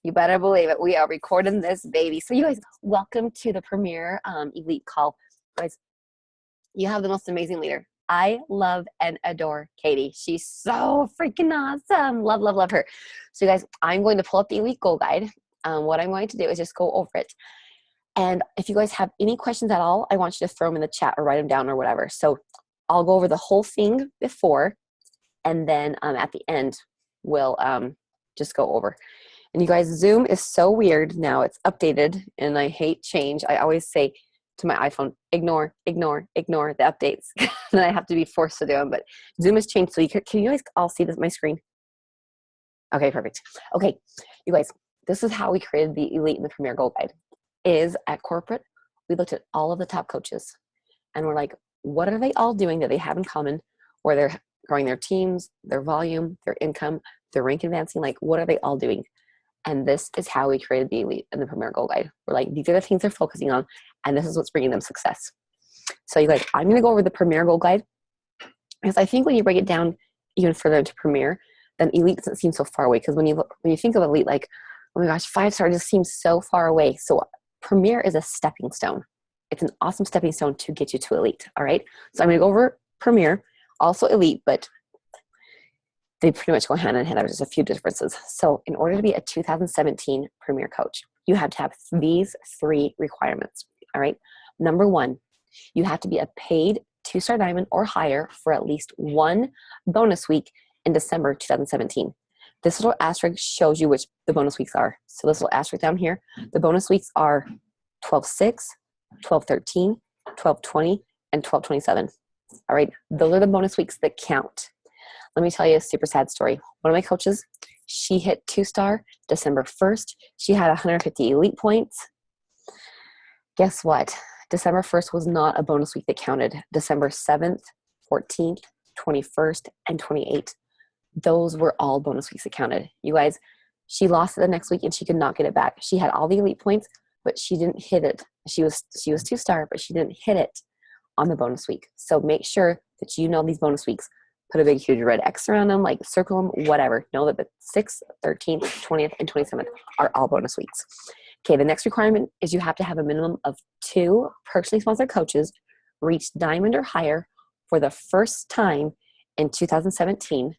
You better believe it. We are recording this baby. So you guys, welcome to the Premier Elite Call. Guys, you have the most amazing leader. I love and adore Katie. She's so freaking awesome. Love, love, love her. So you guys, I'm going to pull up the Elite Goal Guide. What I'm going to do is just go over it. And if you guys have any questions at all, I want you to throw them in the chat or write them down or whatever. So I'll go over the whole thing before, and then at the end, we'll just go over. And you guys, Zoom is so weird now. It's updated, and I hate change. I always say to my iPhone, ignore, ignore, ignore the updates. And I have to be forced to do them. But Zoom has changed. So can you guys all see this, my screen? Okay, perfect. Okay, you guys, this is how we created the Elite and the Premier Goal Guide. Is at corporate, we looked at all of the top coaches, and we're like, what are they all doing that they have in common, where they're growing their teams, their volume, their income, their rank advancing? Like, what are they all doing? And this is how we created the Elite and the Premier Goal Guide. We're like, these are the things they're focusing on, and this is what's bringing them success. So you guys, I'm going to go over the Premier Goal Guide, because I think when you break it down even further into Premier, then Elite doesn't seem so far away. Because when you think of Elite, like, oh my gosh, 5-star just seems so far away. So Premier is a stepping stone. It's an awesome stepping stone to get you to Elite. All right. So I'm going to go over Premier, also Elite, but they pretty much go hand in hand. There's just a few differences. So in order to be a 2017 Premier coach, you have to have these 3 requirements. All right. Number 1, you have to be a paid 2-star diamond or higher for at least 1 bonus week in December 2017. This little asterisk shows you which the bonus weeks are. So this little asterisk down here, the bonus weeks are 12/6, 12/13, 12/20, and 12/27. All right. Those are the bonus weeks that count. Let me tell you a super sad story. One of my coaches, she hit 2-star December 1st. She had 150 Elite points. Guess what? December 1st was not a bonus week that counted. December 7th, 14th, 21st, and 28th. Those were all bonus weeks that counted. You guys, she lost it the next week and she could not get it back. She had all the Elite points, but she didn't hit it. She was 2-star, but she didn't hit it on the bonus week. So make sure that you know these bonus weeks. Put a big, huge red X around them, like circle them, whatever. Know that the 6th, 13th, 20th, and 27th are all bonus weeks. Okay, the next requirement is you have to have a minimum of 2 personally sponsored coaches reach diamond or higher for the first time in 2017,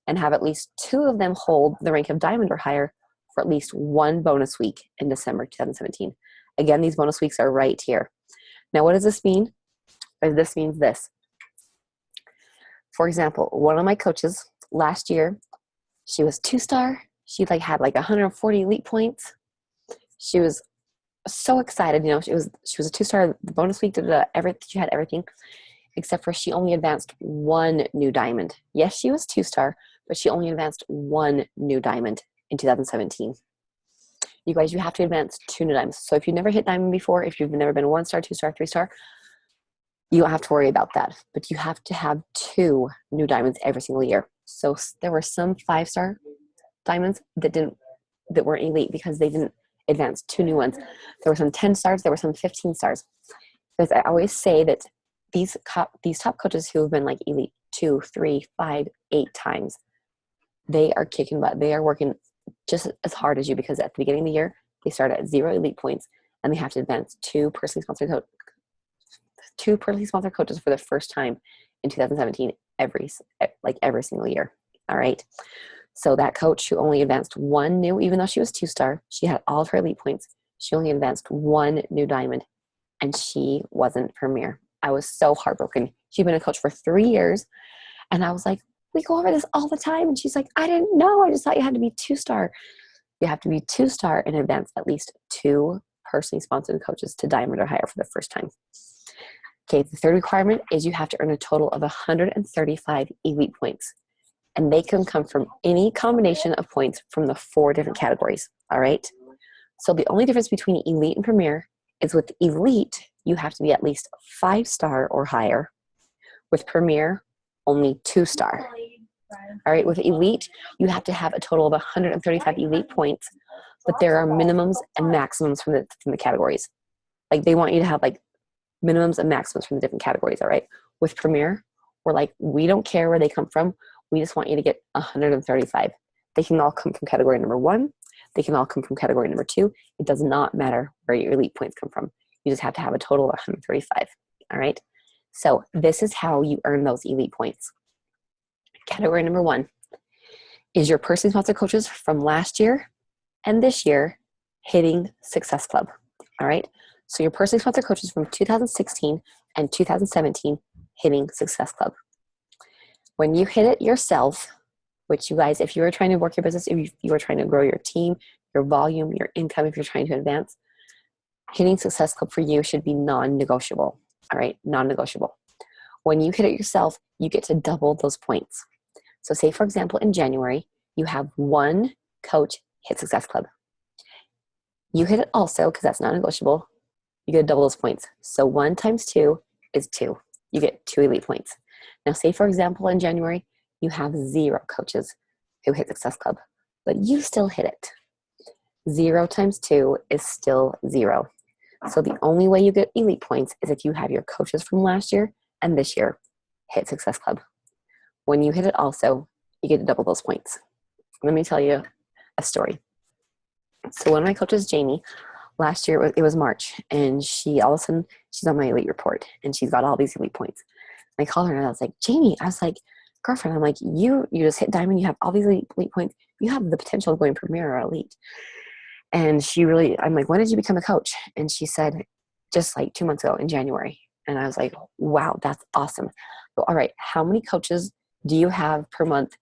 and have at least 2 of them hold the rank of diamond or higher for at least 1 bonus week in December 2017. Again, these bonus weeks are right here. Now, what does this mean? This means this. For example, one of my coaches last year, she was 2-star. She had 140 Elite points. She was so excited. She was a 2-star. The bonus week did everything. She had everything, except for she only advanced 1 new diamond. Yes, she was 2-star, but she only advanced 1 new diamond in 2017. You guys, you have to advance 2 new diamonds. So if you've never hit diamond before, if you've never been 1-star, 2-star, 3-star, you don't have to worry about that. But you have to have 2 new diamonds every single year. So there were some 5-star diamonds that weren't Elite because they didn't advance 2 new ones. There were some 10 stars. There were some 15 stars. Because I always say that these top coaches who have been Elite 2, 3, 5, 8 times, they are kicking butt. They are working just as hard as you, because at the beginning of the year, they start at 0 Elite points, and they have to advance 2 personally sponsored coaches for the first time in 2017 every single year. All right. So that coach who only advanced 1 new, even though she was 2-star, she had all of her Elite points. She only advanced 1 new diamond, and she wasn't Premier. I was so heartbroken. She'd been a coach for 3 years, and I was like, we go over this all the time. And she's like, I didn't know. I just thought you had to be 2-star. You have to be 2-star and advance at least 2 personally sponsored coaches to diamond or higher for the first time. Okay, the third requirement is you have to earn a total of 135 Elite points. And they can come from any combination of points from the 4 different categories. All right? So the only difference between Elite and Premier is with Elite, you have to be at least 5-star or higher. With Premier, only 2-star. All right, with Elite, you have to have a total of 135 Elite points, but there are minimums and maximums from the categories. They want you to have minimums and maximums from the different categories. All right, with Premier, we're we don't care where they come from. We just want you to get 135. They can all come from category number 1. They can all come from category number 2. It does not matter where your elite points come from. You just have to have a total of 135. All right. So this is how you earn those elite points. Category number 1 is your personally sponsored coaches from last year and this year hitting Success Club. All right. So your personally sponsored coaches from 2016 and 2017 hitting Success Club. When you hit it yourself, which you guys, if you are trying to work your business, if you are trying to grow your team, your volume, your income, if you're trying to advance, hitting Success Club for you should be non-negotiable. All right, non-negotiable. When you hit it yourself, you get to double those points. So say, for example, in January, you have 1 coach hit Success Club. You hit it also, because that's non-negotiable, you get to double those points. So 1 times 2 is 2. You get 2 elite points. Now say, for example, in January, you have 0 coaches who hit Success Club, but you still hit it. 0 times 2 is still 0. So the only way you get elite points is if you have your coaches from last year and this year hit Success Club. When you hit it also, you get to double those points. Let me tell you a story. So one of my coaches, Jamie, last year, it was March, and she all of a sudden, she's on my elite report, and she's got all these elite points. And I called her, and I was like, Jamie, I was like, girlfriend, I'm like, you just hit diamond, you have all these elite points, you have the potential of going premier or elite. And I'm like, when did you become a coach? And she said, just like 2 months ago in January. And I was like, wow, that's awesome. So, all right, how many coaches do you have per month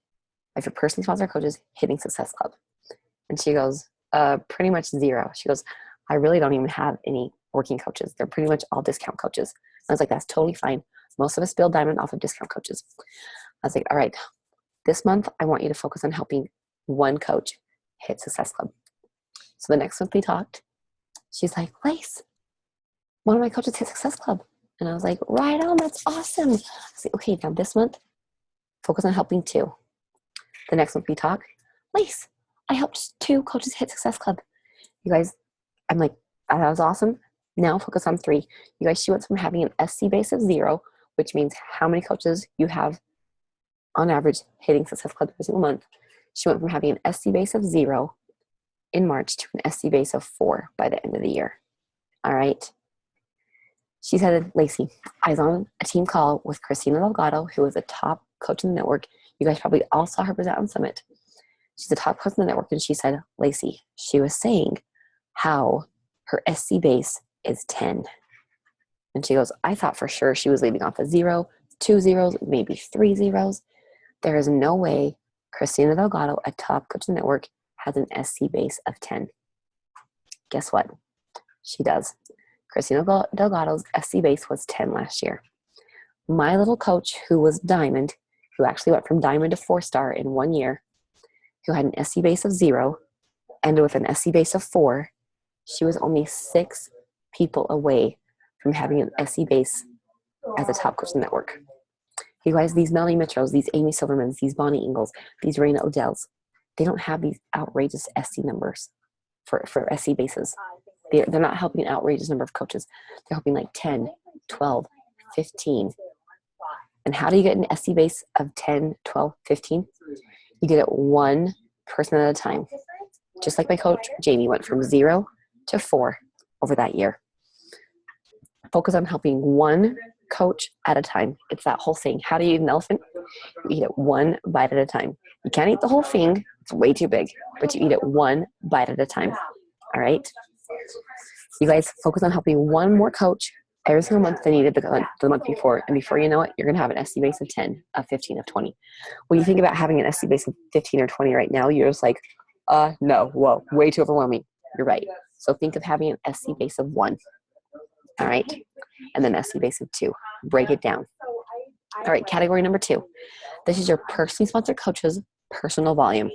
of your personally sponsored coaches hitting Success Club? And she goes, pretty much 0. She goes, I really don't even have any working coaches. They're pretty much all discount coaches. I was like, that's totally fine. Most of us build diamond off of discount coaches. I was like, all right, this month, I want you to focus on helping 1 coach hit Success Club. So the next month we talked, she's like, Lace, one of my coaches hit Success Club. And I was like, right on, that's awesome. I was like, okay, now this month, focus on helping 2. The next month we talk, Lace, I helped 2 coaches hit Success Club. You guys, I'm like, that was awesome. Now focus on 3. You guys, she went from having an SC base of 0, which means how many coaches you have on average hitting Success Club every single month. She went from having an SC base of 0 in March to an SC base of 4 by the end of the year. All right. She said, Lacey, I was on a team call with Christina Delgado, who is a top coach in the network. You guys probably all saw her present on Summit. She's a top coach in the network. And she said, Lacey, she was saying how her SC base is 10. And she goes, I thought for sure she was leaving off a 0, 2 zeros, maybe 3 zeros. There is no way Christina Delgado, a top coach in the network, has an SC base of 10. Guess what? She does. Christina Delgado's SC base was 10 last year. My little coach, who was diamond, who actually went from diamond to 4-star in 1 year, who had an SC base of 0, ended with an SC base of 4, she was only 6 people away from having an SC base as a top coach in the network. You guys, these Melanie Mitchells, these Amy Silvermans, these Bonnie Ingles, these Raina Odells, they don't have these outrageous SC numbers for SC bases. They're not helping an outrageous number of coaches. They're helping like 10, 12, 15. And how do you get an SC base of 10, 12, 15? You get it 1 person at a time. Just like my coach, Jamie, went from 0 to 4 over that year. Focus on helping 1 coach at a time. It's that whole thing. How do you eat an elephant? You eat it 1 bite at a time. You can't eat the whole thing. It's way too big. But you eat it 1 bite at a time. All right? You guys focus on helping 1 more coach every single month than you did the month before. And before you know it, you're going to have an SC base of 10, of 15, of 20. When you think about having an SC base of 15 or 20 right now, you're just like, no, whoa, way too overwhelming. You're right. So think of having an SC base of 1. All right? And then SC base of 2. Break it down. All right, category number 2. This is your personally sponsored coaches' personal volume.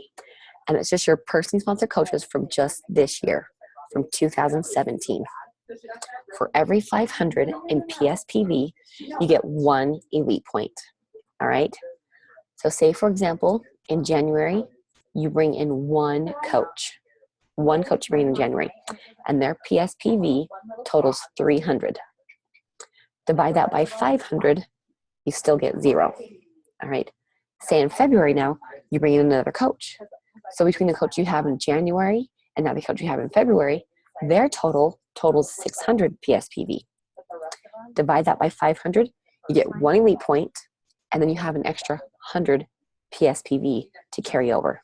And it's just your personally sponsored coaches from just this year, from 2017. For every 500 in PSPV, you get 1 elite point. All right? So say, for example, in January, you bring in 1 coach. 1 coach you bring in January. And their PSPV totals 300. Divide that by 500, you still get 0. All right? Say in February now, you bring in another coach. So between the coach you have in January and now the coach you have in February, their totals 600 PSPV. Divide that by 500, you get 1 elite point, and then you have an extra 100 PSPV to carry over.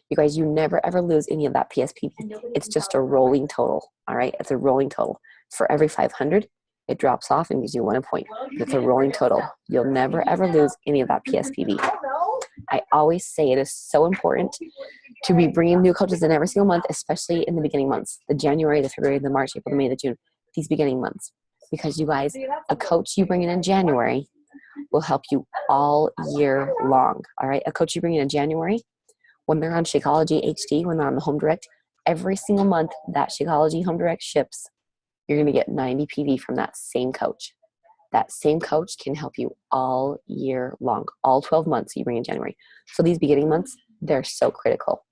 You guys, you never ever lose any of that PSPV. It's just a rolling total, all right? It's a rolling total. For every 500, it drops off and gives you 1 point. It's a rolling total. You'll never ever lose any of that PSPV. I always say it is so important to be bringing new coaches in every single month, especially in the beginning months, the January, the February, the March, April, the May, the June, these beginning months. Because you guys, a coach you bring in January will help you all year long, all right? A coach you bring in January, when they're on Shakeology HD, when they're on the Home Direct, every single month that Shakeology Home Direct ships, you're going to get 90 PV from that same coach. That same coach can help you all year long, all 12 months you bring in January. So these beginning months, they're so critical.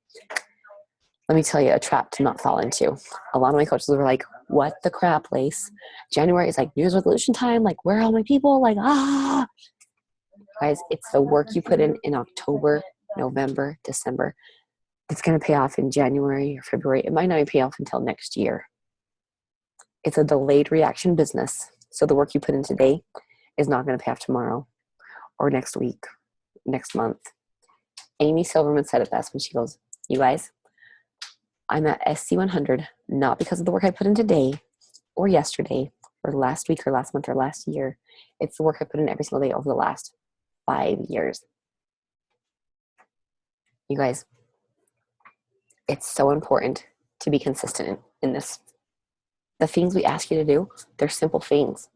Let me tell you a trap to not fall into. A lot of my coaches were like, what the crap, Lace? January is like New Year's resolution time. Like, where are all my people? Like, Guys, it's the work you put in October, November, December. It's going to pay off in January or February. It might not even pay off until next year. It's a delayed reaction business. So the work you put in today is not going to pay off tomorrow or next week, next month. Amy Silverman said it best when she goes, you guys, I'm at SC100, not because of the work I put in today or yesterday or last week or last month or last year. It's the work I put in every single day over the last 5 years. You guys, it's so important to be consistent in this. The things we ask you to do, they're simple things.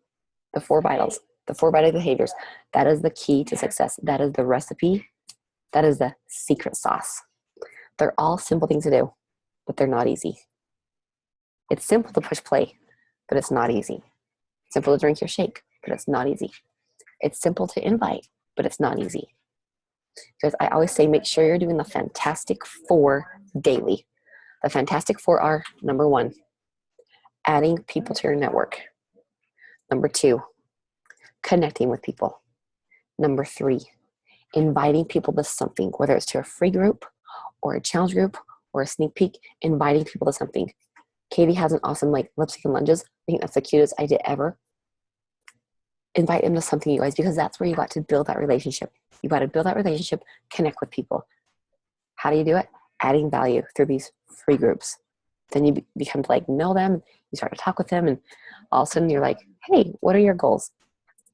The 4 vitals, the 4 vital behaviors, that is the key to success. That is the recipe. That is the secret sauce. They're all simple things to do, but they're not easy. It's simple to push play, but it's not easy. It's simple to drink your shake, but it's not easy. It's simple to invite, but it's not easy. Because I always say, make sure you're doing the Fantastic 4 daily. The Fantastic 4 are, number 1, adding people to your network. Number 2, connecting with people. Number 3, inviting people to something, whether it's to a free group or a challenge group or a sneak peek, inviting people to something. Katie has an awesome lip sync and lunges. I think that's the cutest idea ever. Invite them to something, you guys, because that's where you got to build that relationship. You got to build that relationship, connect with people. How do you do it? Adding value through these free groups. Then you become to know them. You start to talk with them, and all of a sudden you're like, hey, what are your goals?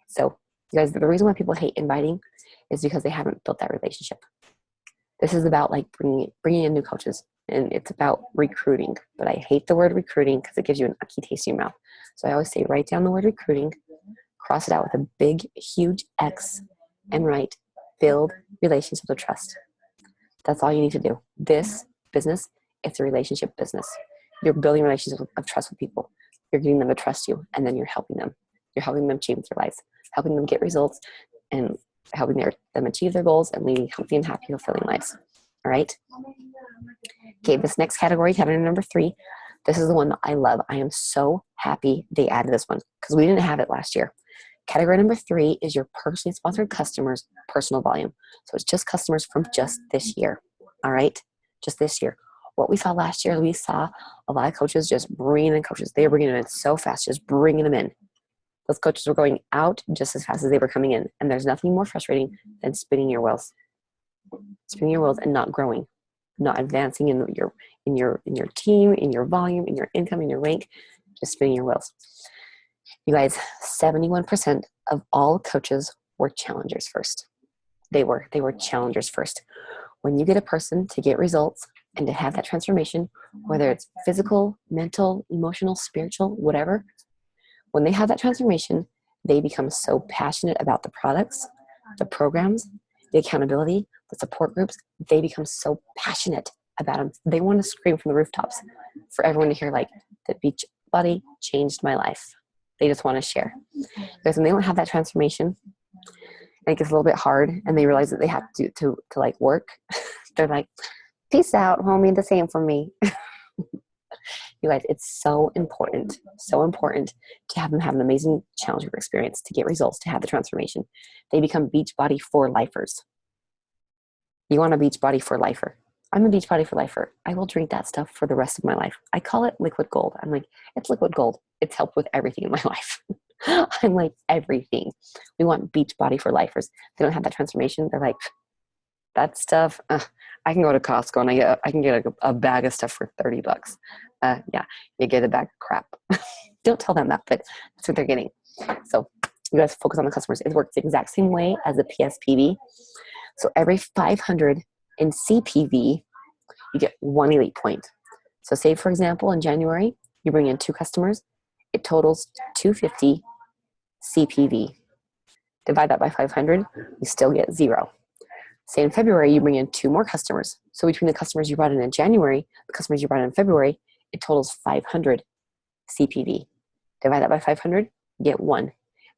So you guys, the reason why people hate inviting is because they haven't built that relationship. This is about bringing in new coaches, and it's about recruiting. But I hate the word recruiting because it gives you an icky taste in your mouth. So I always say, write down the word recruiting, cross it out with a big, huge X, and write, build relationships of trust. That's all you need to do. This business, it's a relationship business. You're building relationships of trust with people. You're getting them to trust you, and then you're helping them. You're helping them change their lives, helping them get results, and helping them achieve their goals and leading healthy and happy, fulfilling lives. All right? Okay, this next category number 3, this is the one that I love. I am so happy they added this one because we didn't have it last year. Category number 3 is your personally sponsored customers' personal volume. So it's just customers from just this year. All right? Just this year. What we saw last year, we saw a lot of coaches just bringing in coaches. They were bringing them in so fast, just bringing them in. Those coaches were going out just as fast as they were coming in. And there's nothing more frustrating than spinning your wheels. Spinning your wheels and not growing, not advancing in your team, in your volume, in your income, in your rank, just spinning your wheels. You guys, 71% of all coaches were challengers first. They were challengers first. When you get a person to get results and to have that transformation, whether it's physical, mental, emotional, spiritual, whatever, when they have that transformation, they become so passionate about the products, the programs, the accountability, the support groups. They become so passionate about them. They want to scream from the rooftops for everyone to hear, the Beachbody changed my life. They just want to share. Because when they don't have that transformation, and it gets a little bit hard, and they realize that they have to work, they're like, peace out, homie, the same for me. You guys, it's so important to have them have an amazing challenge group experience, to get results, to have the transformation. They become Beachbody for lifers. You want a Beachbody for lifer. I'm a Beachbody for lifer. I will drink that stuff for the rest of my life. I call it liquid gold. I'm like, it's liquid gold. It's helped with everything in my life. I'm like, everything. We want Beachbody for lifers. They don't have that transformation. They're like, that stuff, I can go to Costco and I can get a bag of stuff for $30. Yeah, you get a bag of crap. Don't tell them that, but that's what they're getting. So you guys focus on the customers. It works the exact same way as the PSPV. So every 500 in CPV, you get 1 elite point. So say, for example, in January, you bring in 2 customers. It totals 250 CPV. Divide that by 500, you still get 0. Say in February, you bring in 2 more customers. So between the customers you brought in January, the customers you brought in February, it totals 500 CPV. Divide that by 500, you get 1.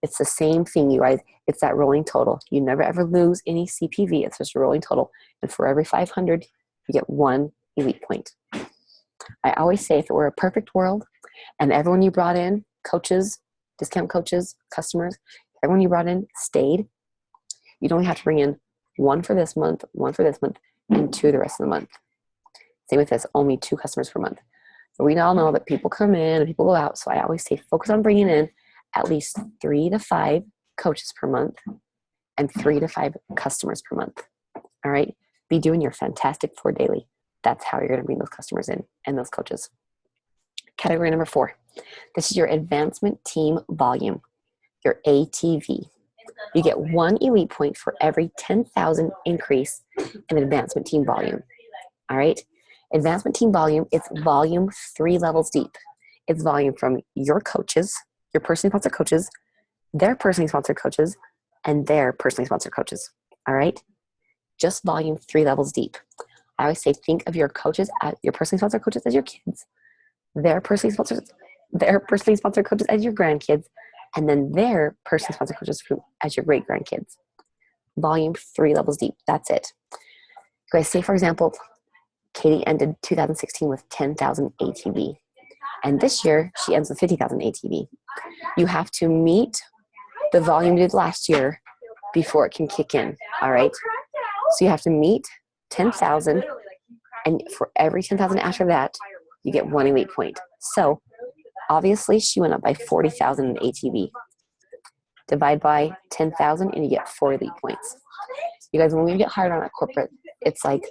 It's the same thing, you guys. It's that rolling total. You never ever lose any CPV. It's just a rolling total. And for every 500, you get 1 elite point. I always say, if it were a perfect world and everyone you brought in, coaches, discount coaches, customers, everyone you brought in stayed, you'd only have to bring in 1 for this month, 1 for this month, and 2 the rest of the month. Same with this, only 2 customers per month. But we all know that people come in and people go out. So I always say, focus on bringing in at least 3 to 5 coaches per month and 3 to 5 customers per month. All right. Be doing your Fantastic 4 daily. That's how you're going to bring those customers in and those coaches. Category number 4. This is your advancement team volume, your ATV. You get 1 elite point for every 10,000 increase in advancement team volume. All right. Advancement team volume, it's volume 3 levels deep. It's volume from your coaches, your personally sponsored coaches, their personally sponsored coaches, and their personally sponsored coaches. All right. Just volume 3 levels deep. I always say, think of your coaches, your personally sponsored coaches as your kids, their personally sponsored coaches as your grandkids, and then their personally sponsored coaches as your great grandkids. Volume 3 levels deep. That's it. You guys, say for example, Katie ended 2016 with 10,000 ATV. And this year, she ends with 50,000 ATV. You have to meet the volume you did last year before it can kick in, all right? So you have to meet 10,000, and for every 10,000 after that, you get 1 elite point. So obviously, she went up by 40,000 in ATV. Divide by 10,000, and you get 4 elite points. You guys, when we get hired on at corporate, it's like,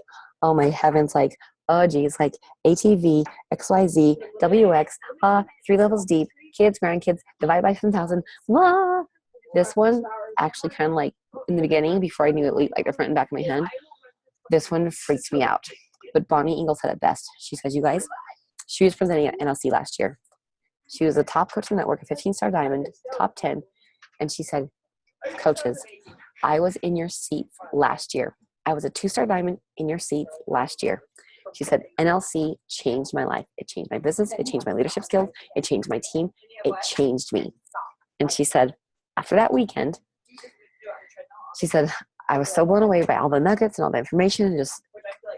oh my heavens, like, oh geez, like ATV, XYZ, WX, 3 levels deep, kids, grandkids, divide by 10,000. This one actually kind of like in the beginning, before I knew it, like the front and back of my hand, this one freaked me out. But Bonnie Engel said it best. She says, you guys, she was presenting at NLC last year. She was a top coach in the network, a 15-star diamond, top 10. And she said, coaches, I was in your seats last year. I was a 2-star diamond in your seats last year. She said, NLC changed my life. It changed my business. It changed my leadership skills. It changed my team. It changed me. And she said, after that weekend, she said, I was so blown away by all the nuggets and all the information. And just,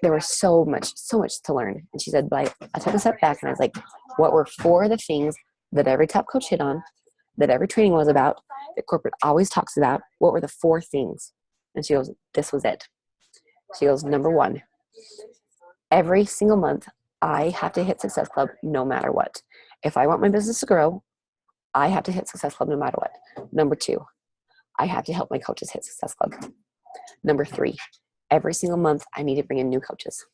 there was so much to learn. And she said, but I took a step back and I was like, what were 4 of the things that every top coach hit on, that every training was about, that corporate always talks about? What were the 4 things? And she goes, this was it. She goes, number 1, every single month, I have to hit Success Club no matter what. If I want my business to grow, I have to hit Success Club no matter what. Number 2, I have to help my coaches hit Success Club. Number 3, every single month, I need to bring in new coaches.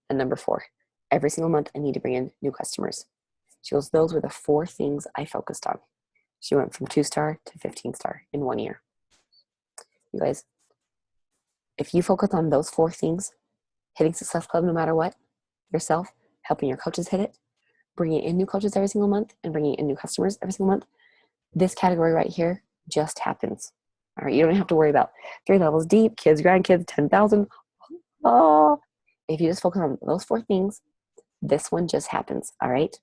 And number 4, every single month, I need to bring in new customers. She goes, those were the 4 things I focused on. She went from 2-star to 15-star in 1 year. You guys, if you focus on those 4 things, hitting Success Club no matter what, yourself, helping your coaches hit it, bringing in new coaches every single month, and bringing in new customers every single month, this category right here just happens. All right, you don't have to worry about 3 levels deep, kids, grandkids, 10,000. Oh, if you just focus on those 4 things, this one just happens. All right.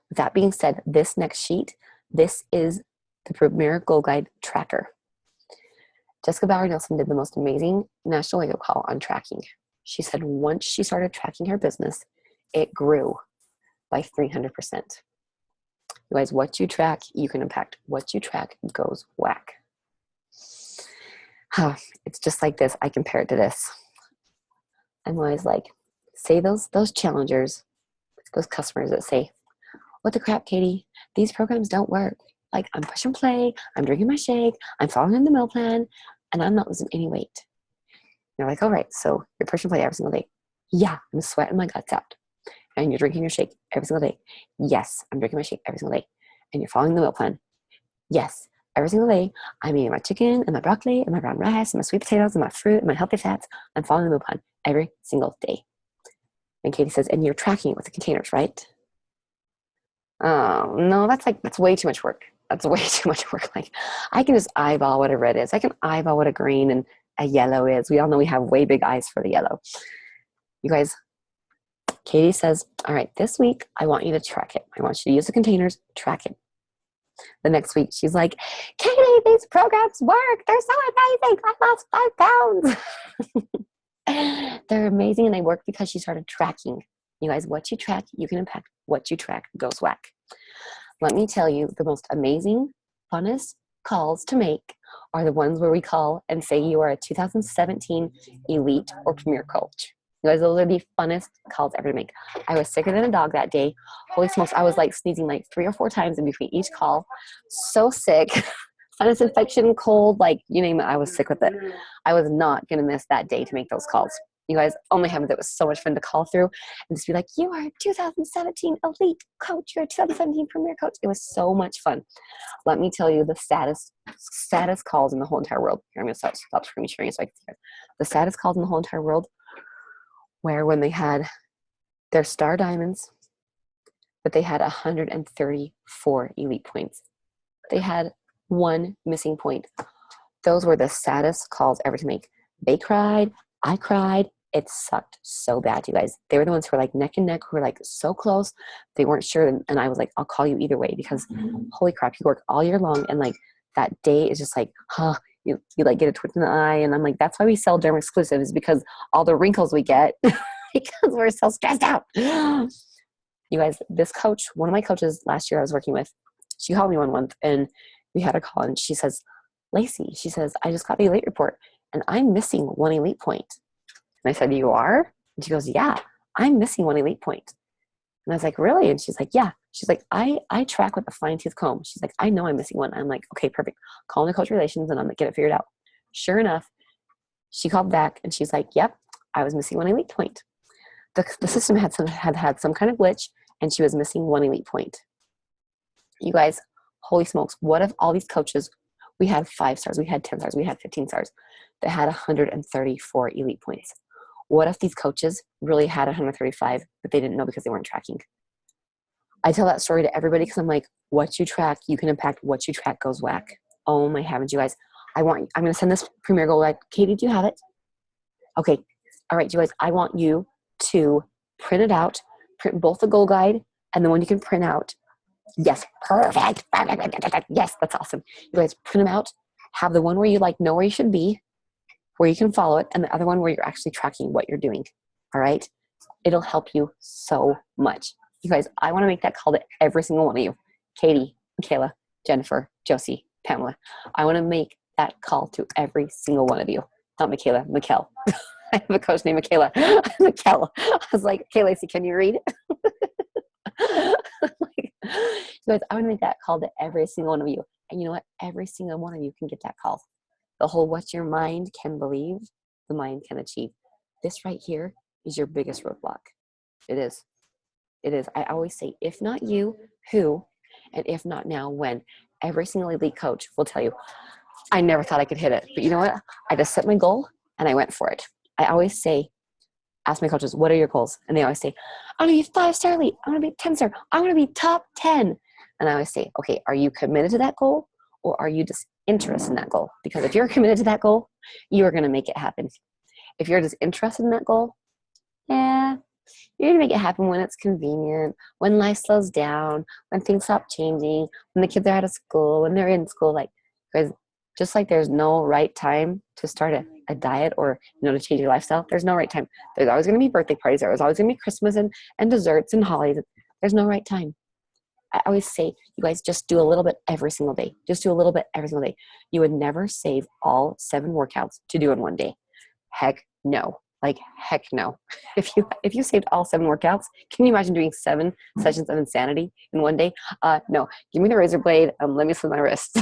With that being said, this next sheet, this is the Premier Goal Guide Tracker. Jessica Bauer Nelson did the most amazing national wake-up call on tracking. She said once she started tracking her business, it grew by 300%. You guys, what you track, you can impact. What you track goes whack. It's just like this. I compare it to this. I'm always like, say those challengers, those customers that say, what the crap, Katie? These programs don't work. Like, I'm push and play, I'm drinking my shake, I'm following the meal plan, and I'm not losing any weight. You're like, all right, so you're push and play every single day. Yeah, I'm sweating my guts out. And you're drinking your shake every single day. Yes, I'm drinking my shake every single day. And you're following the meal plan. Yes, every single day, I'm eating my chicken and my broccoli and my brown rice and my sweet potatoes and my fruit and my healthy fats. I'm following the meal plan every single day. And Katie says, and you're tracking it with the containers, right? Oh, no, that's way too much work. That's way too much work. Like, I can just eyeball what a red is. I can eyeball what a green and a yellow is. We all know we have way big eyes for the yellow. You guys, Katie says, all right, this week, I want you to track it. I want you to use the containers, track it. The next week, she's like, Katie, these programs work. They're so amazing. I lost 5 pounds. They're amazing, and they work because she started tracking. You guys, what you track, you can impact. What you track goes whack. Let me tell you, the most amazing, funnest calls to make are the ones where we call and say you are a 2017 elite or premier coach. You guys, those are the funnest calls ever to make. I was sicker than a dog that day. Holy smokes, I was like sneezing like 3 or 4 times in between each call. So sick. Sinus infection, cold, like you name it, I was sick with it. I was not going to miss that day to make those calls. You guys, oh my heavens, it was so much fun to call through and just be like, you are a 2017 elite coach. You're a 2017 premier coach. It was so much fun. Let me tell you the saddest calls in the whole entire world. Here, I'm going to stop screen sharing so I can see it. The saddest calls in the whole entire world where when they had their star diamonds, but they had 134 elite points. They had 1 missing point. Those were the saddest calls ever to make. They cried. I cried. It sucked so bad, you guys. They were the ones who were like neck and neck, who were like so close. They weren't sure. And I was like, I'll call you either way because holy crap, you work all year long. And like that day is just like, you like get a twitch in the eye. And I'm like, that's why we sell Derm Exclusive, is because all the wrinkles we get because we're so stressed out. You guys, this coach, one of my coaches last year I was working with, she called me one month and we had a call and she says, Lacey, she says, I just got the elite report and I'm missing 1 elite point. And I said, you are? And she goes, yeah, I'm missing 1 elite point. And I was like, really? And she's like, yeah. She's like, I track with a fine tooth comb. She's like, I know I'm missing 1. I'm like, okay, perfect. Call the coach relations and I'm going to get it figured out. Sure enough, she called back and she's like, yep, I was missing 1 elite point. The system had some kind of glitch and she was missing 1 elite point. You guys, holy smokes, what if all these coaches, we had 5 stars, we had 10 stars, we had 15 stars, that had 134 elite points. What if these coaches really had 135, but they didn't know because they weren't tracking? I tell that story to everybody because I'm like, what you track, you can impact. What you track goes whack. Oh my heavens, you guys. I'm going to send this Premier Goal Guide. Katie, do you have it? Okay. All right, you guys, I want you to print it out, print both the goal guide and the one you can print out. Yes, perfect. Yes, that's awesome. You guys print them out. Have the one where you like know where you should be, where you can follow it, and the other one where you're actually tracking what you're doing. All right? It'll help you so much. You guys, I want to make that call to every single one of you. Katie, Michaela, Jennifer, Josie, Pamela. I want to make that call to every single one of you. Not Michaela, Mikkel. I have a coach named Michaela. Mikkel. I was like, okay, Lacey, can you read? Like, guys, I want to make that call to every single one of you. And you know what? Every single one of you can get that call. The whole what your mind can believe, the mind can achieve. This right here is your biggest roadblock. It is. It is. I always say, if not you, who? And if not now, when? Every single elite coach will tell you, I never thought I could hit it. But you know what? I just set my goal and I went for it. I always say, ask my coaches, what are your goals? And they always say, I want to be 5-star elite. I want to be 10-star. I want to be top 10. And I always say, okay, are you committed to that goal or are you just interested in that goal? Because if you're committed to that goal, you are going to make it happen. If you're just interested in that goal, yeah, you're going to make it happen when it's convenient, when life slows down, when things stop changing, when the kids are out of school, when they're in school. Like, guys, just like there's no right time to start a diet or, to change your lifestyle, there's no right time. There's always going to be birthday parties. There's always going to be Christmas and desserts and holidays. There's no right time. I always say, you guys just do a little bit every single day. Just do a little bit every single day. You would never save all 7 workouts to do in one day. Heck no. Like, heck no. If you saved all 7 workouts, can you imagine doing 7 sessions of insanity in one day? No. Give me the razor blade. Let me slit my wrist.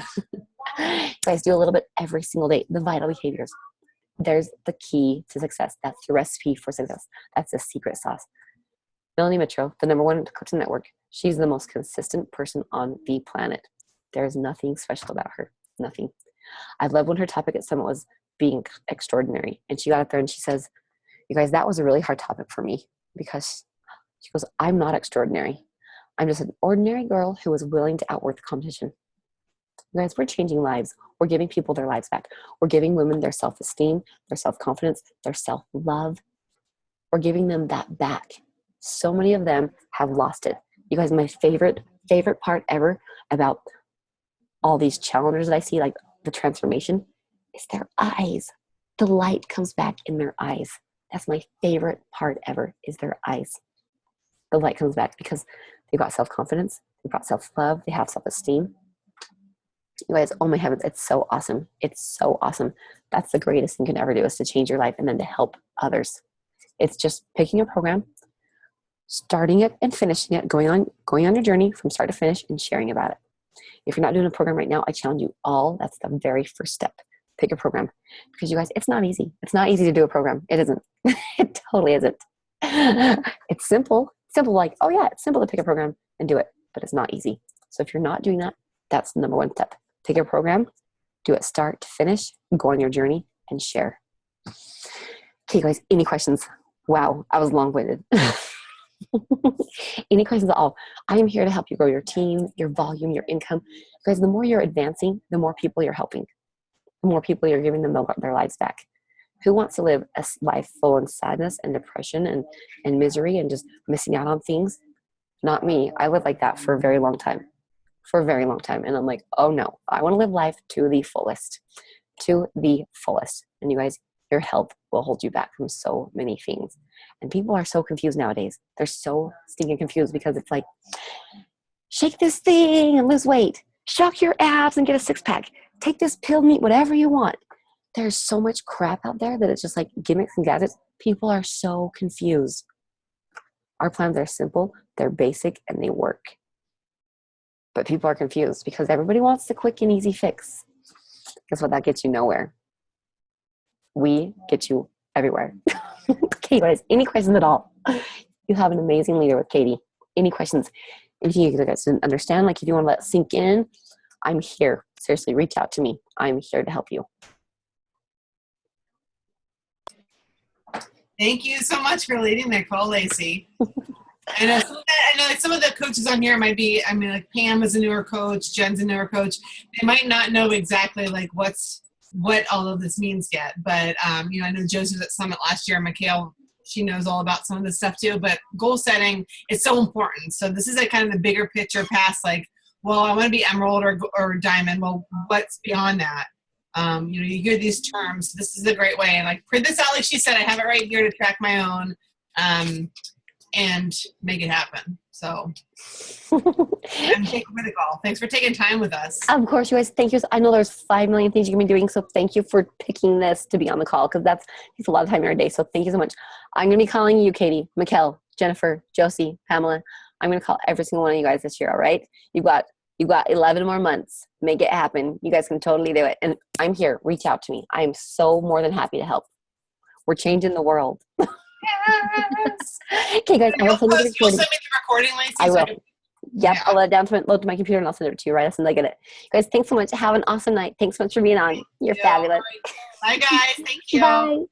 You guys, do a little bit every single day. The vital behaviors. There's the key to success. That's your recipe for success. That's the secret sauce. Melanie Mitro, the #1 coach in the network, she's the most consistent person on the planet. There's nothing special about her. Nothing. I love when her topic at Summit was being extraordinary. And she got up there and she says, you guys, that was a really hard topic for me because she goes, I'm not extraordinary. I'm just an ordinary girl who was willing to outwork the competition. You guys, we're changing lives. We're giving people their lives back. We're giving women their self-esteem, their self-confidence, their self-love. We're giving them that back. So many of them have lost it. You guys, my favorite part ever about all these challengers that I see, like the transformation, is their eyes. The light comes back in their eyes. That's my favorite part ever, is their eyes. The light comes back because they've got self-confidence, they've got self-love, they have self-esteem. You guys, oh my heavens, it's so awesome. It's so awesome. That's the greatest thing you can ever do, is to change your life and then to help others. It's just picking a program, starting it and finishing it, going on your journey from start to finish and sharing about it. If you're not doing a program right now, I challenge you all. That's the very first step. Pick a program. Because you guys, it's not easy. It's not easy to do a program. It isn't. It totally isn't. It's simple. Simple, like, oh yeah, it's simple to pick a program and do it. But it's not easy. So if you're not doing that, that's the #1 step. Pick your program, do it start to finish, go on your journey, and share. Okay, guys, any questions? Wow, I was long-winded. Any questions at all? I am here to help you grow your team, your volume, your income. Guys, the more you're advancing, the more people you're helping. The more people you're giving them their lives back. Who wants to live a life full of sadness and depression and misery and just missing out on things? Not me. I lived like that for a very long time. And I'm like, oh no, I want to live life to the fullest. And you guys, your health will hold you back from so many things. And people are so confused nowadays. They're so stinking confused because it's like, shake this thing and lose weight. Shock your abs and get a 6-pack. Take this pill and eat whatever you want. There's so much crap out there that it's just like gimmicks and gadgets. People are so confused. Our plans are simple, they're basic, and they work. But people are confused because everybody wants the quick and easy fix. Guess what? That gets you nowhere. We get you everywhere. Okay, guys, any questions at all? You have an amazing leader with Katie. Any questions? If you guys didn't understand, like if you want to let it sink in, I'm here. Seriously, reach out to me. I'm here to help you. Thank you so much for leading that call, Lacey. I know like some of the coaches on here might be, I mean, like Pam is a newer coach, Jen's a newer coach. They might not know exactly like what all of this means yet. But, I know Josie was at Summit last year. Mikhail, she knows all about some of this stuff too. But goal setting is so important. So this is like kind of the bigger picture past like, well, I want to be emerald or diamond. Well, what's beyond that? You hear these terms. This is a great way. Like print this out, like she said. I have it right here to track my own. And make it happen. So I'm taking for the call. Thanks for taking time with us. Of course, you guys. Thank you. I know there's 5 million things you can be doing, so thank you for picking this to be on the call because that takes a lot of time in our day. So thank you so much. I'm going to be calling you, Katie, Mikkel, Jennifer, Josie, Pamela. I'm going to call every single one of you guys this year. All right? You got 11 more months. Make it happen. You guys can totally do it. And I'm here. Reach out to me. I am so more than happy to help. We're changing the world. Yes. Okay, guys. You'll send me the recording, Lacey? I will. Yep. Yeah. I'll load to my computer and I'll send it to you right as soon as I get it. Guys, thanks so much. Have an awesome night. Thanks so much for being on. You're fabulous. Bye, guys. Thank you. Bye.